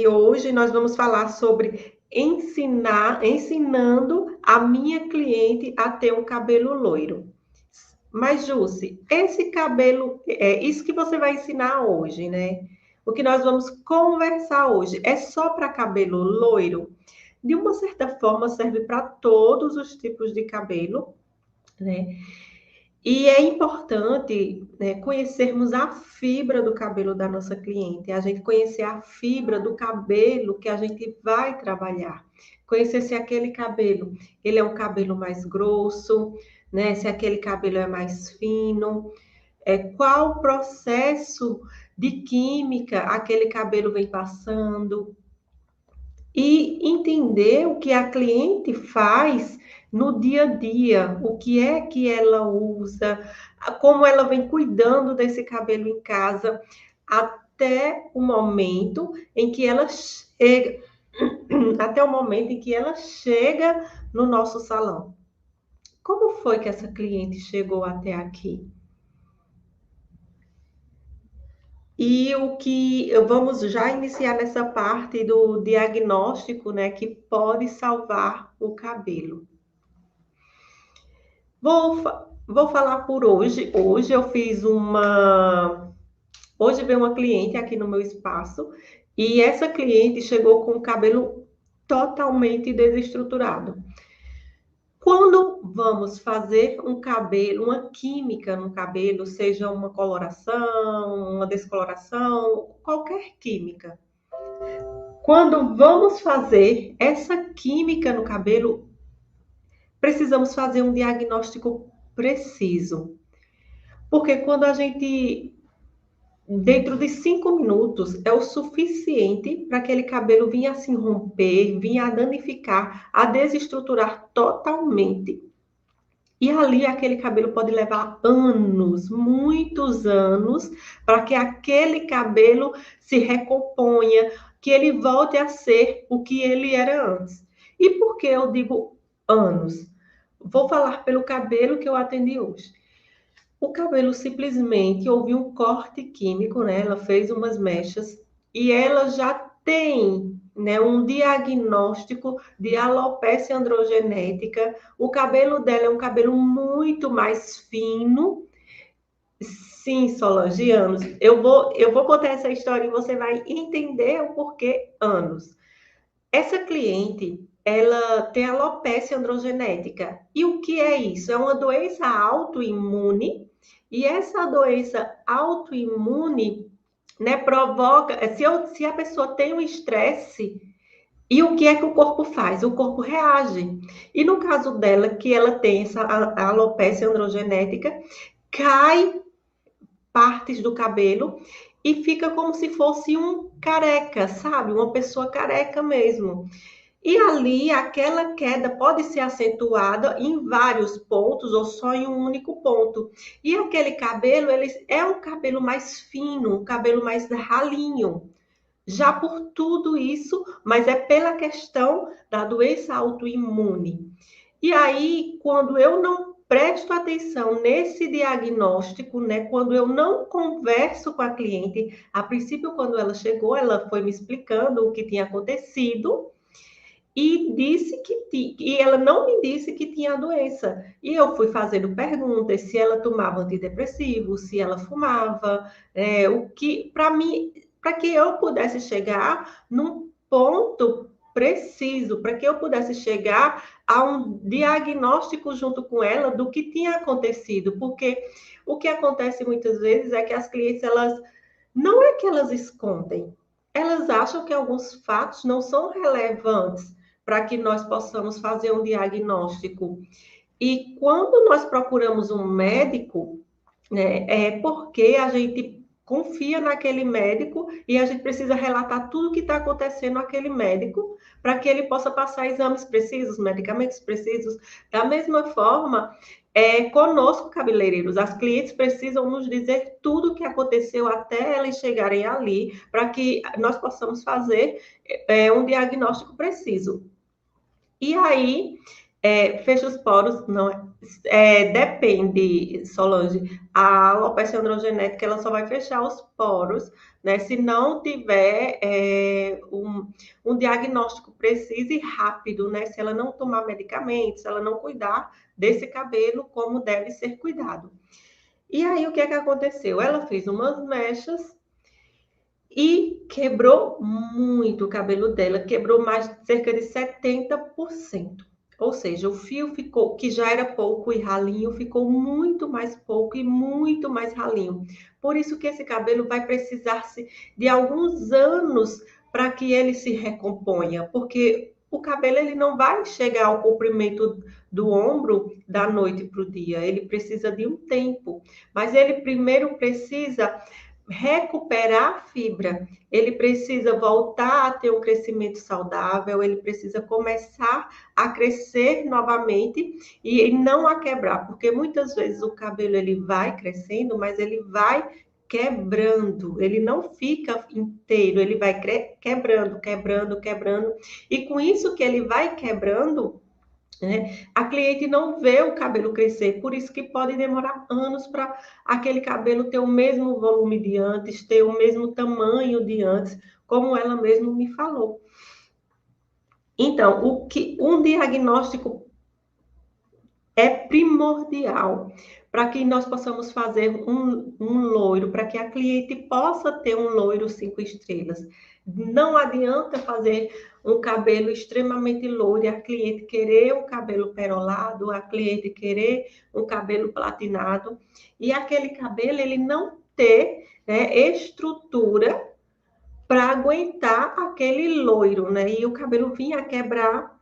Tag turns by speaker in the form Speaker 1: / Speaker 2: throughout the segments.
Speaker 1: E hoje nós vamos falar sobre ensinando a minha cliente a ter um cabelo loiro. Mas, Jussi, esse cabelo, isso que você vai ensinar hoje, né? O que nós vamos conversar hoje é só para cabelo loiro? De uma certa forma, serve para todos os tipos de cabelo, né? E é importante, né, conhecermos a fibra do cabelo da nossa cliente, a gente conhecer a fibra do cabelo que a gente vai trabalhar. Conhecer se aquele cabelo, ele é um cabelo mais grosso, né? Se aquele cabelo é mais fino, qual o processo de química aquele cabelo vem passando, e entender o que a cliente faz no dia a dia, o que é que ela usa, como ela vem cuidando desse cabelo em casa, até o momento em que ela chega, até o momento em que ela chega no nosso salão. Como foi que essa cliente chegou até aqui? E o que vamos já iniciar nessa parte do diagnóstico, né, que pode salvar o cabelo. Vou falar por hoje. Hoje eu fiz uma. Hoje veio uma cliente aqui no meu espaço e essa cliente chegou com o cabelo totalmente desestruturado. Quando vamos fazer um cabelo, uma química no cabelo, seja uma coloração, uma descoloração, qualquer química. Quando vamos fazer essa química no cabelo, precisamos fazer um diagnóstico preciso. Porque quando a gente, dentro de 5 minutos, é o suficiente para aquele cabelo vir a se romper, vir a danificar, a desestruturar totalmente. E ali aquele cabelo pode levar anos, muitos anos, para que aquele cabelo se recomponha, que ele volte a ser o que ele era antes. E por que eu digo anos? Vou falar pelo cabelo que eu atendi hoje. O cabelo simplesmente houve um corte químico, né? Ela fez umas mechas e ela já tem, né, um diagnóstico de alopecia androgenética. O cabelo dela é um cabelo muito mais fino. Sim, Solange, anos. Eu vou contar essa história e você vai entender o porquê anos. Essa cliente, ela tem alopecia androgenética. E o que é isso? É uma doença autoimune. E essa doença autoimune, né, provoca. Se a pessoa tem um estresse, e o que é que o corpo faz? O corpo reage. E no caso dela, que ela tem essa alopecia androgenética, cai partes do cabelo e fica como se fosse um careca, sabe? Uma pessoa careca mesmo. E ali, aquela queda pode ser acentuada em vários pontos ou só em um único ponto. E aquele cabelo, ele é um cabelo mais fino, um cabelo mais ralinho. Já por tudo isso, mas é pela questão da doença autoimune. E aí, quando eu não presto atenção nesse diagnóstico, né, quando eu não converso com a cliente, a princípio, quando ela chegou, ela foi me explicando o que tinha acontecido, e disse e ela não me disse que tinha a doença. E eu fui fazendo perguntas se ela tomava antidepressivo, se ela fumava, o que para mim, para que eu pudesse chegar num ponto preciso, para que eu pudesse chegar a um diagnóstico junto com ela do que tinha acontecido, porque o que acontece muitas vezes é que as clientes, elas não é que elas escondem, elas acham que alguns fatos não são relevantes para que nós possamos fazer um diagnóstico. E quando nós procuramos um médico, né, é porque a gente confia naquele médico e a gente precisa relatar tudo o que está acontecendo naquele médico para que ele possa passar exames precisos, medicamentos precisos. Da mesma forma, conosco, cabeleireiros, as clientes precisam nos dizer tudo o que aconteceu até elas chegarem ali para que nós possamos fazer um diagnóstico preciso. E aí, Fecha os poros, não é? Depende, Solange. A alopecia androgenética ela só vai fechar os poros, né? Se não tiver um diagnóstico preciso e rápido, né? Se ela não tomar medicamentos, se ela não cuidar desse cabelo como deve ser cuidado. E aí, o que é que aconteceu? Ela fez umas mechas e quebrou muito o cabelo dela, quebrou mais de cerca de 70%. Ou seja, o fio ficou, que já era pouco e ralinho, ficou muito mais pouco e muito mais ralinho. Por isso que esse cabelo vai precisar-se de alguns anos para que ele se recomponha, porque o cabelo ele não vai chegar ao comprimento do ombro da noite para o dia, ele precisa de um tempo, mas ele primeiro precisa recuperar a fibra, ele precisa voltar a ter um crescimento saudável, ele precisa começar a crescer novamente e não a quebrar, porque muitas vezes o cabelo ele vai crescendo, mas ele vai quebrando, ele não fica inteiro, ele vai quebrando, quebrando, quebrando, e com isso que ele vai quebrando, né? A cliente não vê o cabelo crescer, por isso que pode demorar anos para aquele cabelo ter o mesmo volume de antes, ter o mesmo tamanho de antes, como ela mesma me falou. Então, um diagnóstico é primordial para que nós possamos fazer um loiro, para que a cliente possa ter um loiro 5 estrelas. Não adianta fazer um cabelo extremamente loiro e a cliente querer um cabelo perolado, a cliente querer um cabelo platinado, e aquele cabelo ele não ter, né, estrutura para aguentar aquele loiro, né? E o cabelo vinha a quebrar,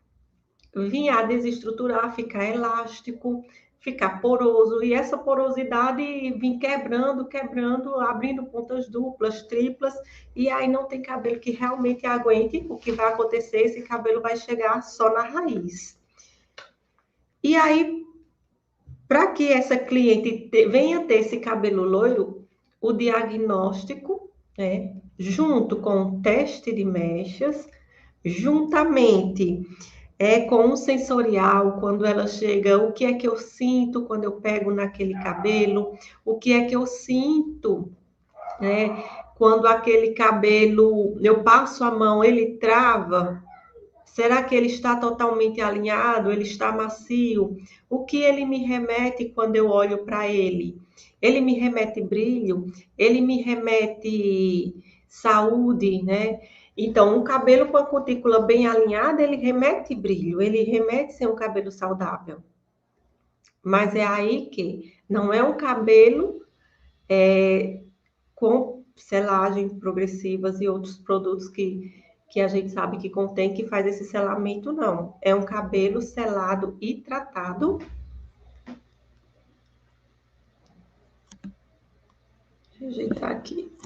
Speaker 1: vinha a desestruturar, ficar elástico, ficar poroso, e essa porosidade vem quebrando, quebrando, abrindo pontas duplas, triplas, e aí não tem cabelo que realmente aguente. O que vai acontecer? Esse cabelo vai chegar só na raiz. E aí, para que essa cliente venha ter esse cabelo loiro, o diagnóstico, né, junto com o teste de mechas, juntamente com o sensorial, quando ela chega, o que é que eu sinto quando eu pego naquele cabelo, o que é que eu sinto, né, quando aquele cabelo, eu passo a mão, ele trava, será que ele está totalmente alinhado, ele está macio? O que ele me remete quando eu olho para ele? Ele me remete brilho? Ele me remete saúde, né? Então, um cabelo com a cutícula bem alinhada, ele remete brilho, ele remete ser um cabelo saudável. Mas é aí que não é um cabelo com selagem progressivas e outros produtos que a gente sabe que contém, que faz esse selamento, não. É um cabelo selado e tratado. Deixa eu ajeitar aqui.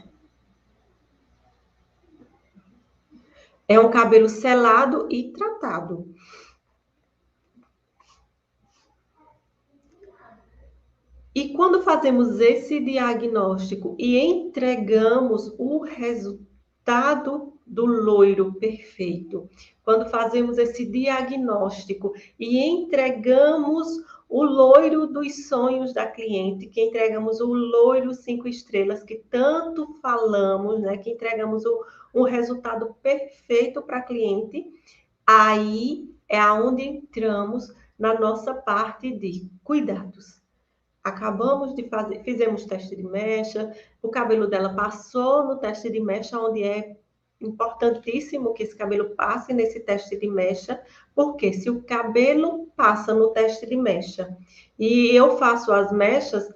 Speaker 1: É um cabelo selado e tratado. E quando fazemos esse diagnóstico e entregamos o resultado do loiro perfeito, quando fazemos esse diagnóstico e entregamos o loiro dos sonhos da cliente, que entregamos o loiro 5 estrelas que tanto falamos, né? Que entregamos o resultado perfeito para a cliente, aí é aonde entramos na nossa parte de cuidados. Acabamos de fazer, fizemos teste de mecha, o cabelo dela passou no teste de mecha, onde é importantíssimo que esse cabelo passe nesse teste de mecha, porque se o cabelo passa no teste de mecha e eu faço as mechas,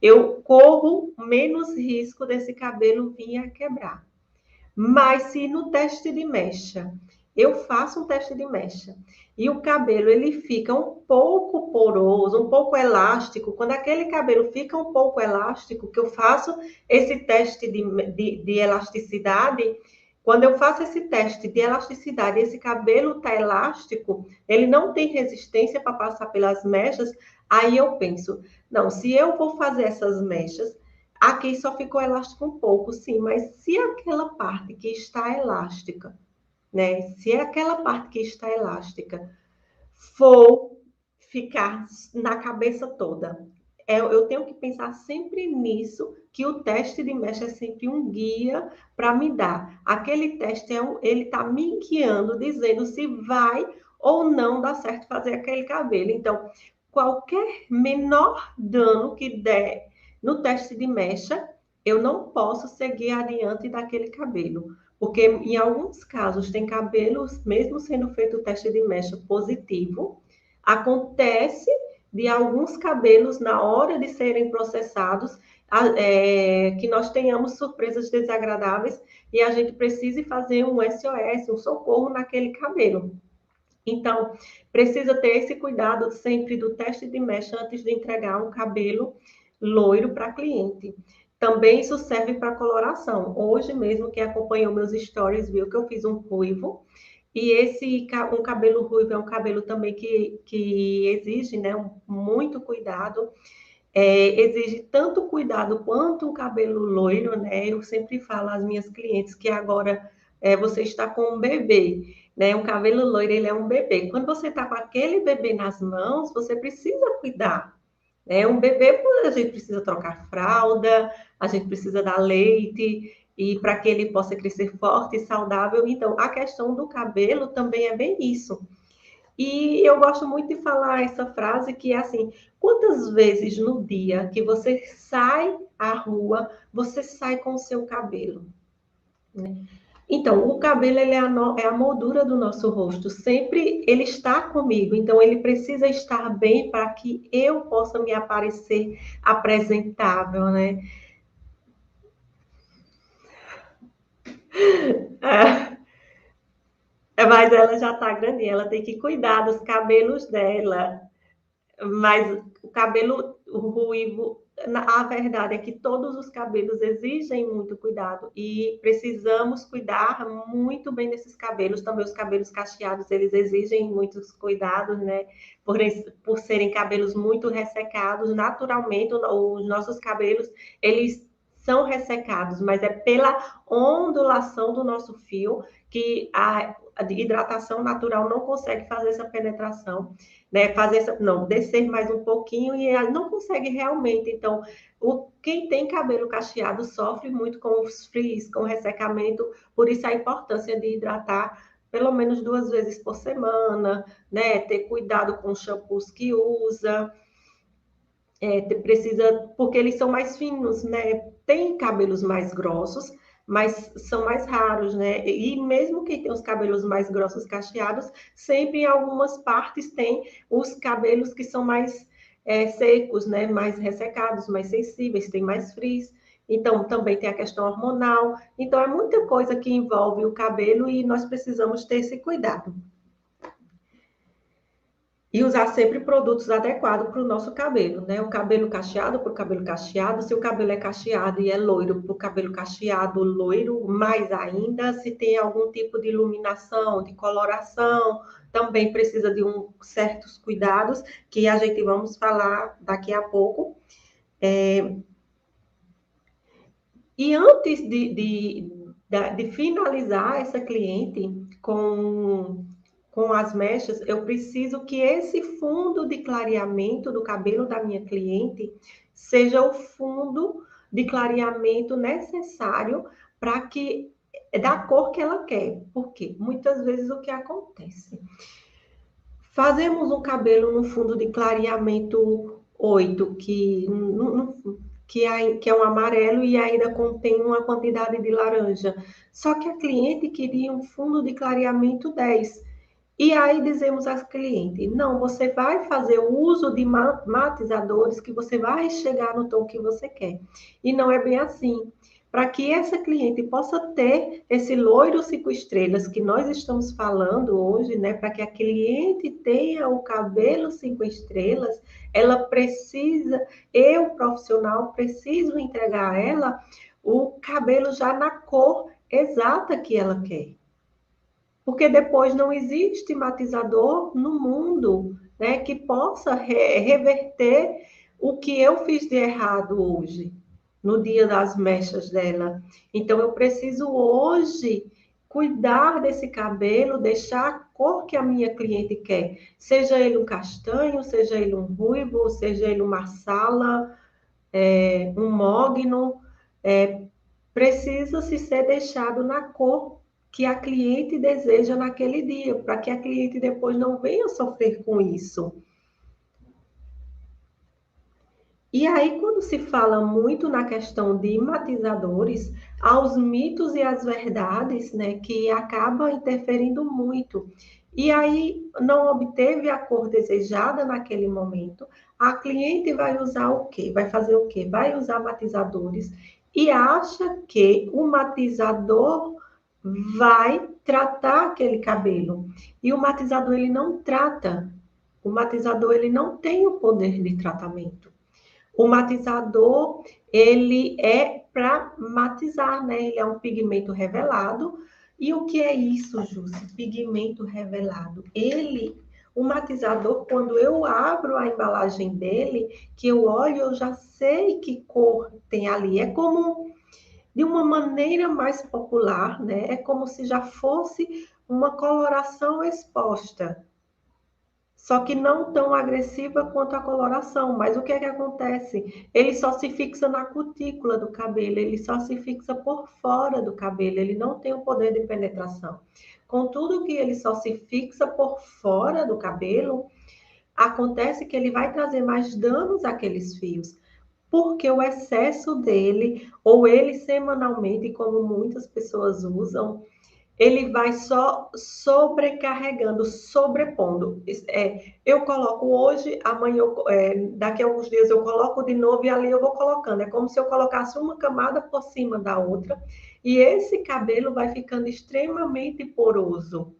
Speaker 1: eu corro menos risco desse cabelo vir a quebrar. Mas se no teste de mecha, eu faço um teste de mecha e o cabelo ele fica um pouco poroso, um pouco elástico, quando aquele cabelo fica um pouco elástico, que eu faço esse teste de elasticidade, quando eu faço esse teste de elasticidade, esse cabelo está elástico, ele não tem resistência para passar pelas mechas, aí eu penso, não, se eu vou fazer essas mechas, aqui só ficou elástico um pouco, sim, mas se aquela parte que está elástica, né? Se aquela parte que está elástica for ficar na cabeça toda. Eu tenho que pensar sempre nisso, que o teste de mecha é sempre um guia para me dar. Aquele teste, ele está me guiando, dizendo se vai ou não dar certo fazer aquele cabelo. Então, qualquer menor dano que der no teste de mecha, eu não posso seguir adiante daquele cabelo. Porque em alguns casos tem cabelos, mesmo sendo feito o teste de mecha positivo, acontece de alguns cabelos, na hora de serem processados, que nós tenhamos surpresas desagradáveis e a gente precise fazer um SOS, um socorro naquele cabelo. Então, precisa ter esse cuidado sempre do teste de mecha antes de entregar um cabelo loiro para cliente. Também isso serve para coloração. Hoje mesmo, quem acompanhou meus stories viu que eu fiz um ruivo. E um cabelo ruivo é um cabelo também que exige, né, muito cuidado. Exige tanto cuidado quanto um cabelo loiro, né? Eu sempre falo às minhas clientes que agora você está com um bebê, né? Um cabelo loiro, ele é um bebê. Quando você está com aquele bebê nas mãos, você precisa cuidar. Né? Um bebê, a gente precisa trocar fralda, a gente precisa dar leite, e para que ele possa crescer forte e saudável. Então, a questão do cabelo também é bem isso. E eu gosto muito de falar essa frase que é assim: quantas vezes no dia que você sai à rua, você sai com o seu cabelo? Né? Então, o cabelo ele é a moldura do nosso rosto, sempre ele está comigo, então ele precisa estar bem para que eu possa me aparecer apresentável, né? Mas ela já está grande, ela tem que cuidar dos cabelos dela. Mas o cabelo ruivo, a verdade é que todos os cabelos exigem muito cuidado e precisamos cuidar muito bem desses cabelos. Também os cabelos cacheados, eles exigem muitos cuidados, né? Por serem cabelos muito ressecados, naturalmente os nossos cabelos, eles são ressecados, mas é pela ondulação do nosso fio que a hidratação natural não consegue fazer essa penetração, né? Fazer essa, não, descer mais um pouquinho e ela não consegue realmente. Então, quem tem cabelo cacheado sofre muito com os frizz, com o ressecamento, por isso a importância de hidratar pelo menos 2 vezes por semana, né? Ter cuidado com os shampoos que usa. Precisa, porque eles são mais finos, né? Tem cabelos mais grossos, mas são mais raros, né? E mesmo quem tem os cabelos mais grossos cacheados, sempre em algumas partes tem os cabelos que são mais secos, né? Mais ressecados, mais sensíveis, tem mais frizz. Então, também tem a questão hormonal. Então, é muita coisa que envolve o cabelo e nós precisamos ter esse cuidado. E usar sempre produtos adequados para o nosso cabelo, né? O cabelo cacheado para o cabelo cacheado, se o cabelo é cacheado e é loiro, para o cabelo cacheado, loiro, mais ainda, se tem algum tipo de iluminação, de coloração, também precisa de certos cuidados, que a gente vamos falar daqui a pouco. E antes de finalizar essa cliente com as mechas, eu preciso que esse fundo de clareamento do cabelo da minha cliente seja o fundo de clareamento necessário para que da cor que ela quer. Porque muitas vezes o que acontece? Fazemos um cabelo no fundo de clareamento 8, que é um amarelo e ainda contém uma quantidade de laranja. Só que a cliente queria um fundo de clareamento 10. E aí dizemos às clientes, não, você vai fazer o uso de matizadores que você vai chegar no tom que você quer. E não é bem assim. Para que essa cliente possa ter esse loiro 5 estrelas que nós estamos falando hoje, né? Para que a cliente tenha o cabelo 5 estrelas, ela precisa, eu, profissional, preciso entregar a ela o cabelo já na cor exata que ela quer. Porque depois não existe matizador no mundo, né, que possa reverter o que eu fiz de errado hoje, no dia das mechas dela. Então, eu preciso hoje cuidar desse cabelo, deixar a cor que a minha cliente quer. Seja ele um castanho, seja ele um ruivo, seja ele uma marsala, um mogno, precisa-se ser deixado na cor que a cliente deseja naquele dia, para que a cliente depois não venha sofrer com isso. E aí, quando se fala muito na questão de matizadores, há os mitos e as verdades, né, que acabam interferindo muito. E aí, não obteve a cor desejada naquele momento, a cliente vai usar o quê? Vai fazer o quê? Vai usar matizadores e acha que o matizador vai tratar aquele cabelo. E o matizador, ele não trata. O matizador, ele não tem o poder de tratamento. O matizador, ele é para matizar, né? Ele é um pigmento revelado. E o que é isso, Jússi? Pigmento revelado. O matizador, quando eu abro a embalagem dele, que eu olho, eu já sei que cor tem ali. É como, de uma maneira mais popular, né? É como se já fosse uma coloração exposta. Só que não tão agressiva quanto a coloração. Mas o que é que acontece? Ele só se fixa na cutícula do cabelo, ele só se fixa por fora do cabelo, ele não tem o poder de penetração. Contudo, que ele só se fixa por fora do cabelo, acontece que ele vai trazer mais danos àqueles fios. Porque o excesso dele, ou ele semanalmente, como muitas pessoas usam, ele vai só sobrecarregando, sobrepondo. Eu coloco hoje, amanhã, daqui a alguns dias eu coloco de novo e ali eu vou colocando. É como se eu colocasse uma camada por cima da outra e esse cabelo vai ficando extremamente poroso.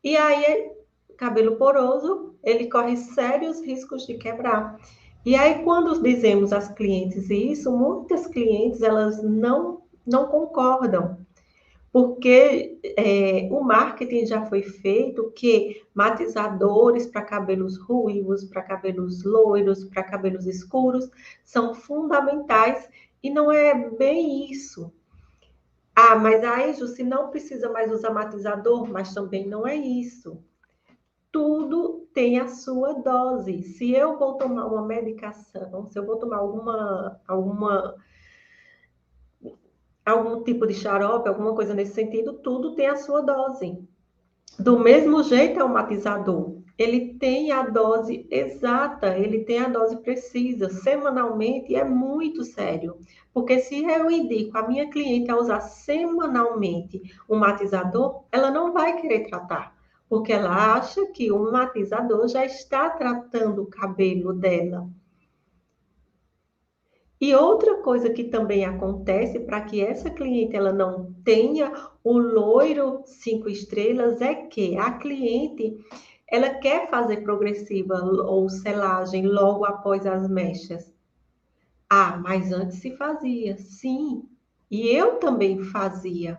Speaker 1: E aí, cabelo poroso, ele corre sérios riscos de quebrar. E aí, quando dizemos às clientes isso, muitas clientes elas não concordam porque o marketing já foi feito que matizadores para cabelos ruivos, para cabelos loiros, para cabelos escuros são fundamentais e não é bem isso. Ah, mas aí, Ju, se não precisa mais usar matizador, mas também não é isso. Tudo tem a sua dose. Se eu vou tomar uma medicação, se eu vou tomar algum tipo de xarope, alguma coisa nesse sentido, tudo tem a sua dose. Do mesmo jeito é o matizador. Ele tem a dose exata, ele tem a dose precisa, semanalmente, e é muito sério. Porque se eu indico a minha cliente a usar semanalmente um matizador, ela não vai querer tratar. Porque ela acha que o matizador já está tratando o cabelo dela. E outra coisa que também acontece para que essa cliente ela não tenha o loiro 5 estrelas é que a cliente ela quer fazer progressiva ou selagem logo após as mechas. Ah, mas antes se fazia, sim. E eu também fazia.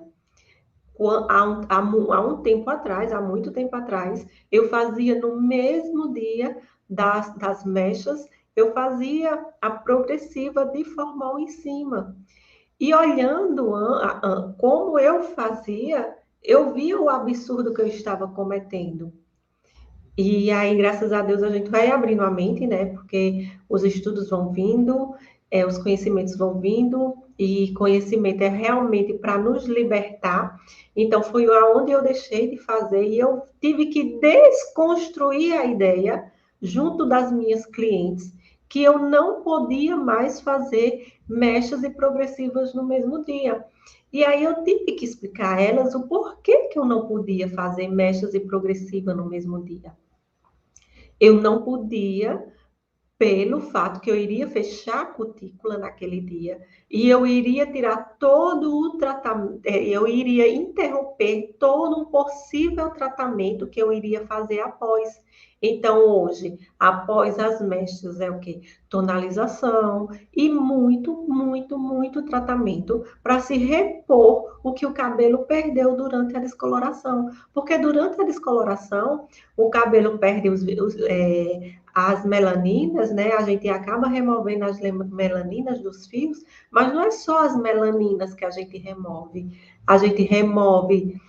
Speaker 1: Há um tempo atrás, há muito tempo atrás, eu fazia no mesmo dia das mechas, eu fazia a progressiva de formol em cima. E olhando como eu fazia, eu via o absurdo que eu estava cometendo. E aí, graças a Deus, a gente vai abrindo a mente, né? Porque os estudos vão vindo, os conhecimentos vão vindo, e conhecimento é realmente para nos libertar. Então, foi aonde eu deixei de fazer e eu tive que desconstruir a ideia, junto das minhas clientes, que eu não podia mais fazer mechas e progressivas no mesmo dia. E aí eu tive que explicar a elas o porquê que eu não podia fazer mechas e progressiva no mesmo dia. Eu não podia, pelo fato que eu iria fechar a cutícula naquele dia e eu iria tirar todo o tratamento, eu iria interromper todo um possível tratamento que eu iria fazer após. Então, hoje, após as mechas, é o quê? Tonalização e muito, muito, muito tratamento para se repor o que o cabelo perdeu durante a descoloração. Porque durante a descoloração, o cabelo perde as melaninas, né? A gente acaba removendo as melaninas dos fios, mas não é só as melaninas que a gente remove. A gente remove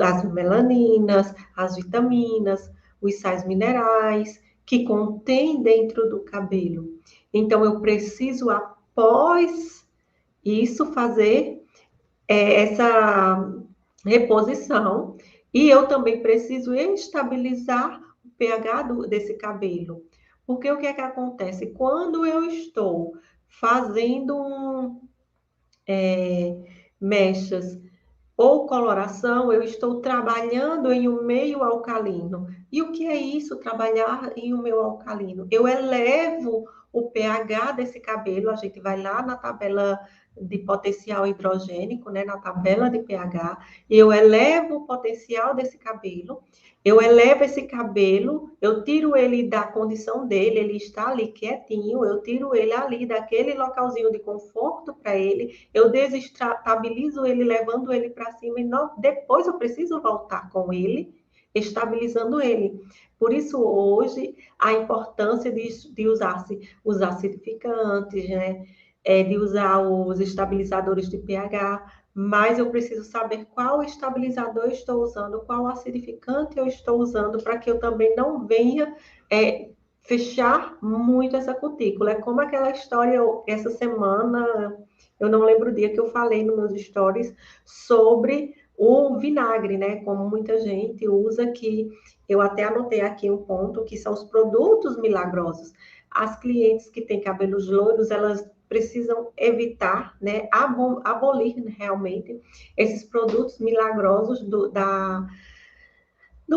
Speaker 1: as melaninas, as vitaminas, os sais minerais que contém dentro do cabelo. Então, eu preciso, após isso, fazer essa reposição. E eu também preciso estabilizar o pH desse cabelo. Porque o que é que acontece? Quando eu estou fazendo mechas ou coloração, eu estou trabalhando em um meio alcalino. E o que é isso, trabalhar em um meio alcalino? Eu elevo o pH desse cabelo, a gente vai lá na tabela de potencial hidrogênico, né, na tabela de pH, eu elevo o potencial desse cabelo, eu elevo esse cabelo, eu tiro ele da condição dele, ele está ali quietinho, eu tiro ele ali daquele localzinho de conforto para ele, eu desestabilizo ele, levando ele para cima, e não, depois eu preciso voltar com ele, estabilizando ele. Por isso, hoje, a importância de usar os acidificantes, né? De usar os estabilizadores de pH, mas eu preciso saber qual estabilizador eu estou usando, qual acidificante eu estou usando, para que eu também não venha fechar muito essa cutícula. É como aquela história, essa semana, eu não lembro o dia que eu falei nos meus stories sobre o vinagre, né? Como muita gente usa, que eu até anotei aqui um ponto, que são os produtos milagrosos. As clientes que têm cabelos loiros, elas precisam evitar, né? Abolir realmente esses produtos milagrosos do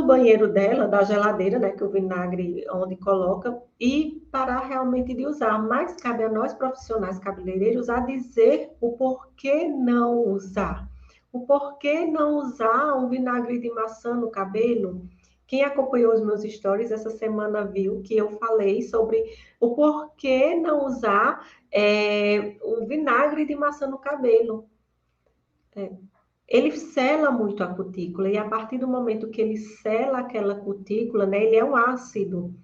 Speaker 1: banheiro dela, da geladeira, né, que o vinagre onde coloca, e parar realmente de usar. Mas cabe a nós, profissionais cabeleireiros, a dizer o porquê não usar. O porquê não usar um vinagre de maçã no cabelo. Quem acompanhou os meus stories essa semana viu que eu falei sobre o porquê não usar o vinagre de maçã no cabelo. Ele sela muito a cutícula, e a partir do momento que ele sela aquela cutícula, né, ele é um ácido,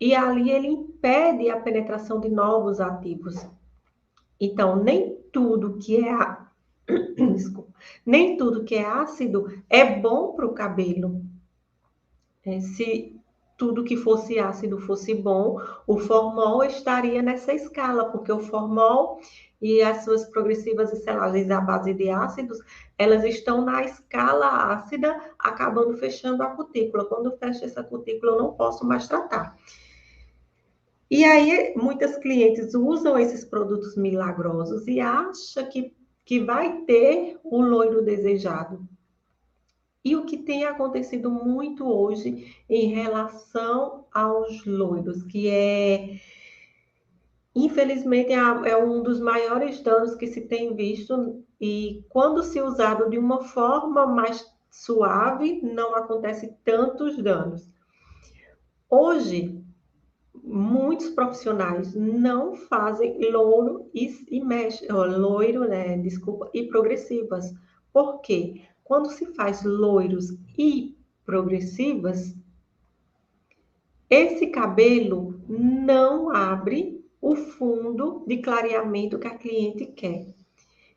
Speaker 1: e ali ele impede a penetração de novos ativos. Então, nem tudo que é desculpa, nem tudo que é ácido é bom para o cabelo. Se tudo que fosse ácido fosse bom, o formol estaria nessa escala, porque o formol e as suas progressivas e selagens à base de ácidos, elas estão na escala ácida, acabando fechando a cutícula. Quando fecha essa cutícula, eu não posso mais tratar. E aí, muitas clientes usam esses produtos milagrosos e acham que vai ter o loiro desejado. E o que tem acontecido muito hoje em relação aos loiros, que infelizmente, é um dos maiores danos que se tem visto, e quando se usado de uma forma mais suave, não acontece tantos danos. Hoje, muitos profissionais não fazem loiro, né? Desculpa, e progressivas. Por quê? Quando se faz loiros e progressivas, esse cabelo não abre o fundo de clareamento que a cliente quer.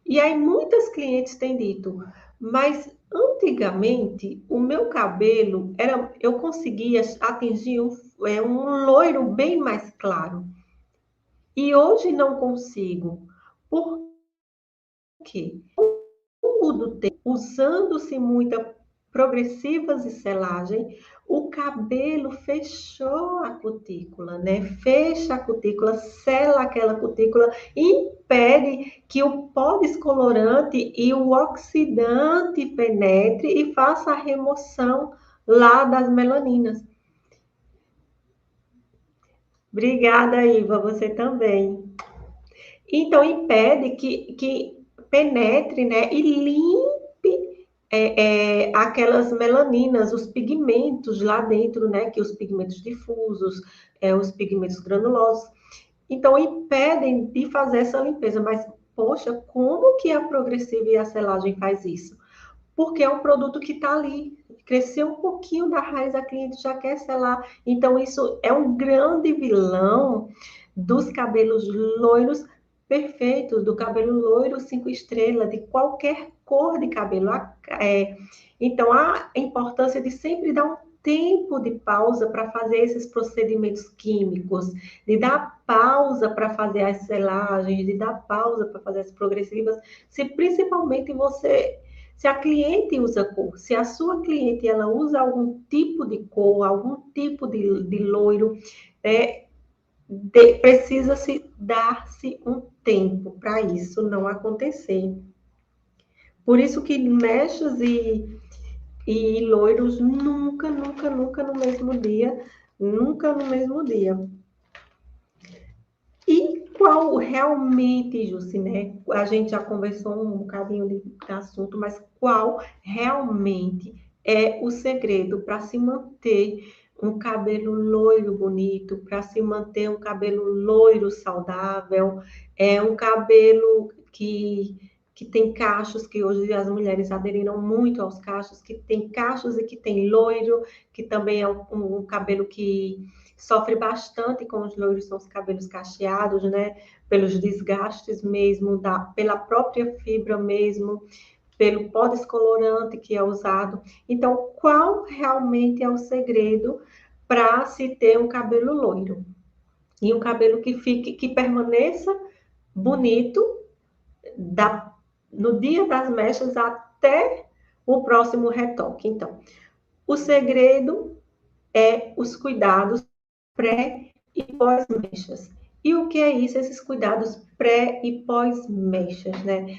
Speaker 1: E aí muitas clientes têm dito, mas antigamente o meu cabelo eu conseguia atingir um loiro bem mais claro. E hoje não consigo. Por quê? Usando-se muita progressivas e selagem, o cabelo fechou a cutícula, né? Fecha a cutícula, sela aquela cutícula, impede que o pó descolorante e o oxidante penetre e faça a remoção lá das melaninas. Obrigada, Iva, você também. Então, impede que penetre, né, e limpe aquelas melaninas, os pigmentos lá dentro, né, que os pigmentos difusos, os pigmentos granulosos. Então, impedem de fazer essa limpeza. Mas, poxa, como que a progressiva e a selagem faz isso? Porque é um produto que está ali. Cresceu um pouquinho da raiz, a cliente já quer selar. Então, isso é um grande vilão dos cabelos loiros perfeitos, do cabelo loiro 5 estrelas, de qualquer cor de cabelo. Então, a importância de sempre dar um tempo de pausa para fazer esses procedimentos químicos, de dar pausa para fazer as selagens, de dar pausa para fazer as progressivas, se principalmente se a cliente usa cor, se a sua cliente ela usa algum tipo de cor, algum tipo de loiro, precisa-se dar-se um tempo para isso não acontecer. Por isso que mechas e loiros nunca, nunca, nunca no mesmo dia, nunca no mesmo dia. E qual realmente, Jussi, né? A gente já conversou um bocadinho de assunto, mas qual realmente é o segredo para se manter um cabelo loiro bonito, para se manter um cabelo loiro saudável, um cabelo que tem cachos, que hoje as mulheres aderiram muito aos cachos, que tem cachos e que tem loiro, que também é um cabelo que sofre bastante com os loiros, são os cabelos cacheados, né? Pelos desgastes mesmo, pela própria fibra mesmo, pelo pó descolorante que é usado. Então, qual realmente é o segredo para se ter um cabelo loiro? E um cabelo que permaneça bonito no dia das mechas até o próximo retoque. Então, o segredo é os cuidados pré e pós-mechas. E o que é isso, esses cuidados pré e pós-mechas, né?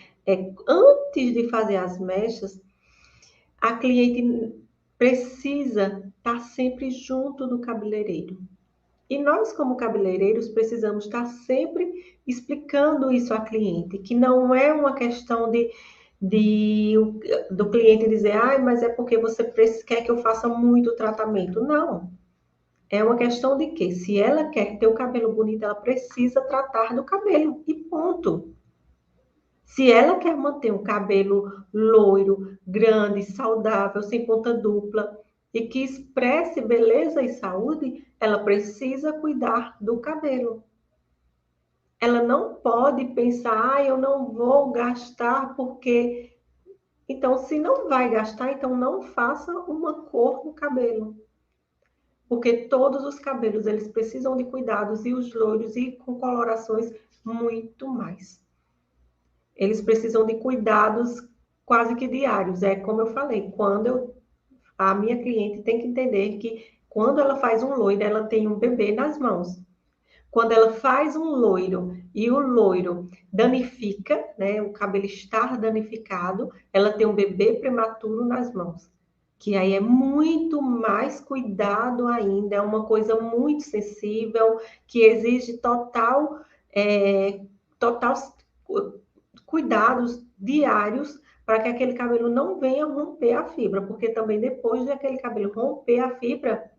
Speaker 1: Antes de fazer as mechas, a cliente precisa estar sempre junto do cabeleireiro. E nós, como cabeleireiros, precisamos estar sempre explicando isso à cliente, que não é uma questão do cliente dizer, mas é porque você quer que eu faça muito tratamento. Não. É uma questão de que, se ela quer ter o cabelo bonito, ela precisa tratar do cabelo, e ponto. Se ela quer manter um cabelo loiro, grande, saudável, sem ponta dupla, e que expresse beleza e saúde, ela precisa cuidar do cabelo. Ela não pode pensar, eu não vou gastar porque... Então, se não vai gastar, então não faça uma cor no cabelo. Porque todos os cabelos, eles precisam de cuidados, e os loiros, e com colorações, muito mais. Eles precisam de cuidados quase que diários. É como eu falei, a minha cliente tem que entender que quando ela faz um loiro, ela tem um bebê nas mãos. Quando ela faz um loiro e o loiro danifica, né, o cabelo está danificado, ela tem um bebê prematuro nas mãos. Que aí é muito mais cuidado ainda, é uma coisa muito sensível, que exige total cuidados diários para que aquele cabelo não venha romper a fibra, porque também depois de aquele cabelo romper a fibra,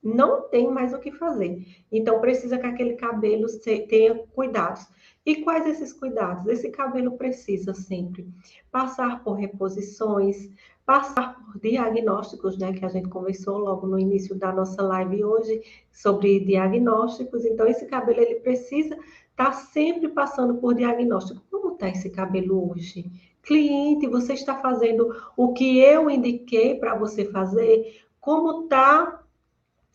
Speaker 1: não tem mais o que fazer. Então, precisa que aquele cabelo tenha cuidados. E quais esses cuidados? Esse cabelo precisa sempre passar por reposições, passar por diagnósticos, né? Que a gente conversou logo no início da nossa live hoje sobre diagnósticos. Então, esse cabelo, ele precisa estar sempre passando por diagnóstico. Como está esse cabelo hoje? Cliente, você está fazendo o que eu indiquei para você fazer? Como está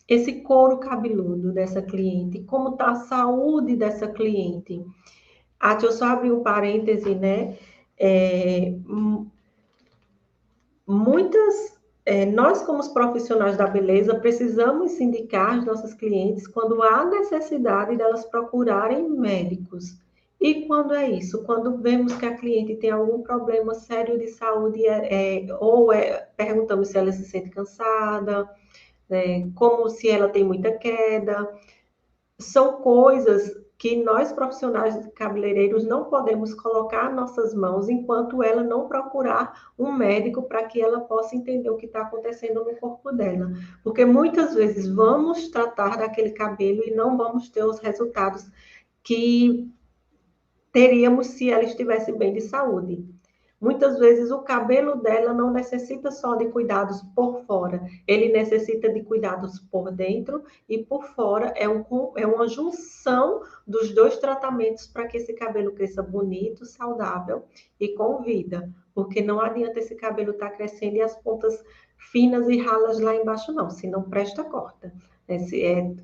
Speaker 1: esse couro cabeludo dessa cliente? Como está a saúde dessa cliente? Deixa eu só abrir um parêntese, né? É, nós, como os profissionais da beleza, precisamos indicar às nossas clientes quando há necessidade delas procurarem médicos. E quando é isso? Quando vemos que a cliente tem algum problema sério de saúde, perguntamos se ela se sente cansada, como se ela tem muita queda. São coisas que nós, profissionais cabeleireiros, não podemos colocar nas nossas mãos enquanto ela não procurar um médico para que ela possa entender o que está acontecendo no corpo dela. Porque muitas vezes vamos tratar daquele cabelo e não vamos ter os resultados que teríamos se ela estivesse bem de saúde. Muitas vezes o cabelo dela não necessita só de cuidados por fora, ele necessita de cuidados por dentro e por fora. É uma junção dos dois tratamentos para que esse cabelo cresça bonito, saudável e com vida. porque não adianta esse cabelo estar crescendo e as pontas finas e ralas lá embaixo, não. Se não presta, corta.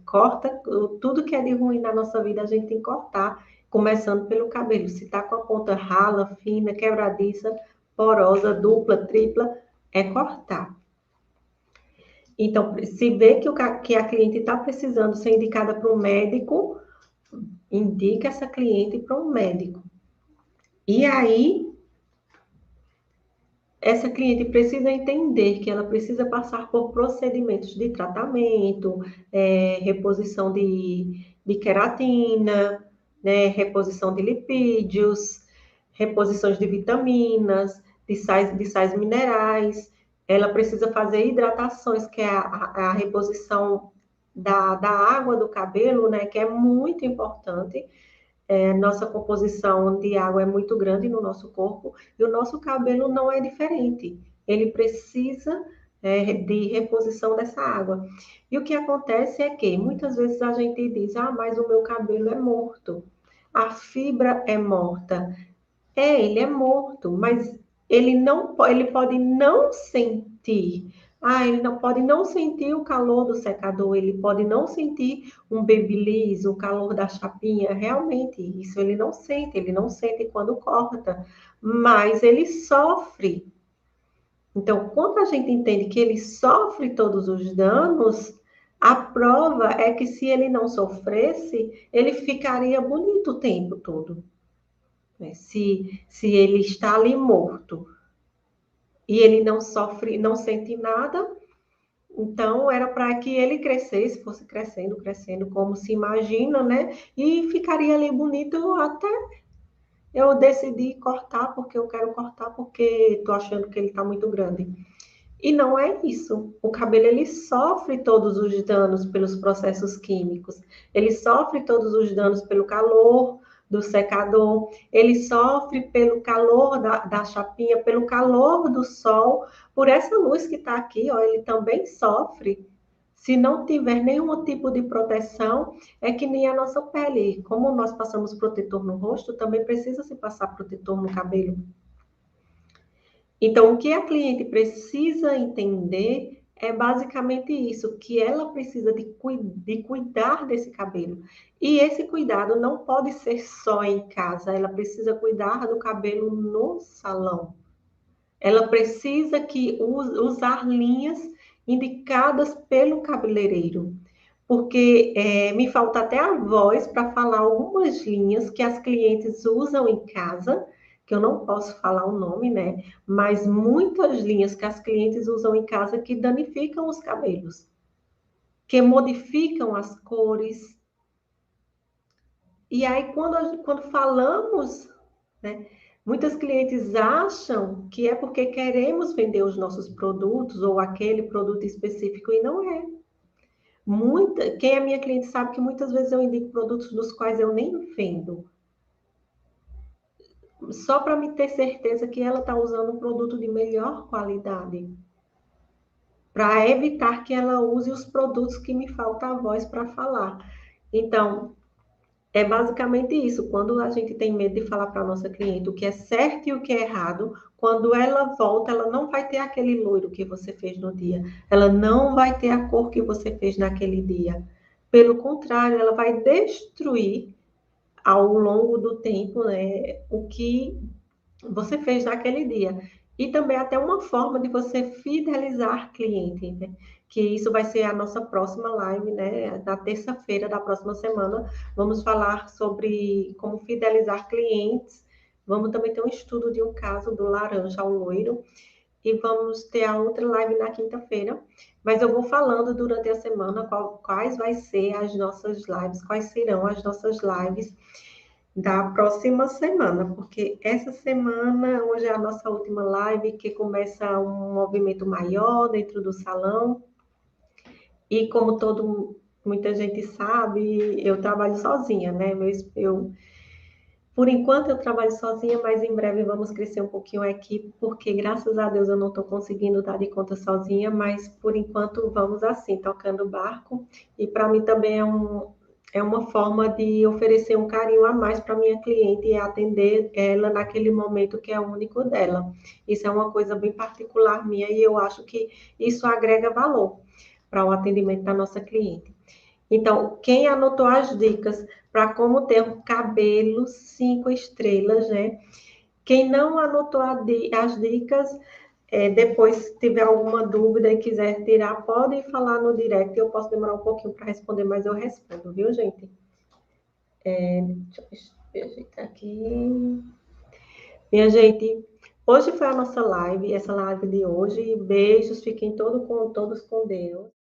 Speaker 1: Corta tudo que é de ruim na nossa vida, a gente tem que cortar, começando pelo cabelo. Se está com a ponta rala, fina, quebradiça, porosa, dupla, tripla, é cortar. Então, se vê que a cliente está precisando ser indicada para um médico, indica essa cliente para um médico. E aí, essa cliente precisa entender que ela precisa passar por procedimentos de tratamento, reposição de queratina, né, reposição de lipídios, reposições de vitaminas, de sais minerais. Ela precisa fazer hidratações, que é a reposição da água do cabelo, né, que é muito importante. Nossa composição de água é muito grande no nosso corpo e o nosso cabelo não é diferente. Ele precisa de reposição dessa água. E o que acontece é que muitas vezes a gente diz: ah, mas o meu cabelo é morto, a fibra é morta. Ele é morto, mas ele pode não sentir. Ah, ele não pode não sentir o calor do secador, ele pode não sentir um babyliss, o calor da chapinha. Realmente, isso ele não sente quando corta, mas ele sofre. Então, quando a gente entende que ele sofre todos os danos, a prova é que se ele não sofresse, ele ficaria bonito o tempo todo, né? Se ele está ali morto e ele não sofre, não sente nada, então era para que ele crescesse, fosse crescendo, crescendo, como se imagina, né? E ficaria ali bonito até eu decidi cortar, porque eu quero cortar, porque estou achando que ele está muito grande. E não é isso. O cabelo ele sofre todos os danos pelos processos químicos. Ele sofre todos os danos pelo calor do secador. Ele sofre pelo calor da chapinha, pelo calor do sol. Por essa luz que está aqui, ó, ele também sofre. Se não tiver nenhum tipo de proteção, é que nem a nossa pele. Como nós passamos protetor no rosto, também precisa se passar protetor no cabelo. Então, o que a cliente precisa entender é basicamente isso, que ela precisa de cuidar desse cabelo. E esse cuidado não pode ser só em casa, ela precisa cuidar do cabelo no salão. Ela precisa usar linhas indicadas pelo cabeleireiro. Porque me falta até a voz para falar algumas linhas que as clientes usam em casa, que eu não posso falar o nome, né? Mas muitas linhas que as clientes usam em casa que danificam os cabelos, que modificam as cores. E aí, quando falamos, né? Muitas clientes acham que é porque queremos vender os nossos produtos ou aquele produto específico, e não é. Quem é minha cliente sabe que muitas vezes eu indico produtos dos quais eu nem vendo, só para me ter certeza que ela está usando um produto de melhor qualidade, para evitar que ela use os produtos que me falta a voz para falar. Então, é basicamente isso. Quando a gente tem medo de falar para a nossa cliente o que é certo e o que é errado, quando ela volta, ela não vai ter aquele loiro que você fez no dia. Ela não vai ter a cor que você fez naquele dia. Pelo contrário, ela vai destruir ao longo do tempo, né, o que você fez naquele dia. E também até uma forma de você fidelizar cliente, né? Que isso vai ser a nossa próxima live, né? Na terça-feira da próxima semana, vamos falar sobre como fidelizar clientes. Vamos também ter um estudo de um caso do laranja ao loiro. E vamos ter a outra live na quinta-feira. Mas eu vou falando durante a semana quais vai ser as nossas lives, quais serão as nossas lives da próxima semana, porque essa semana, hoje é a nossa última live, que começa um movimento maior dentro do salão, e como muita gente sabe, eu trabalho sozinha, né? Por enquanto eu trabalho sozinha, mas em breve vamos crescer um pouquinho a equipe, porque graças a Deus eu não estou conseguindo dar de conta sozinha, mas por enquanto vamos assim, tocando o barco, e para mim também É uma forma de oferecer um carinho a mais para minha cliente e atender ela naquele momento que é único dela. Isso é uma coisa bem particular minha e eu acho que isso agrega valor para o atendimento da nossa cliente. Então, quem anotou as dicas para como ter um cabelo 5 estrelas, né? Quem não anotou as dicas, depois, se tiver alguma dúvida e quiser tirar, pode falar no direct. Eu posso demorar um pouquinho para responder, mas eu respondo, viu, gente? Deixa eu ajeitar aqui. Minha gente, hoje foi a nossa live, essa live de hoje. Beijos, fiquem todos com Deus.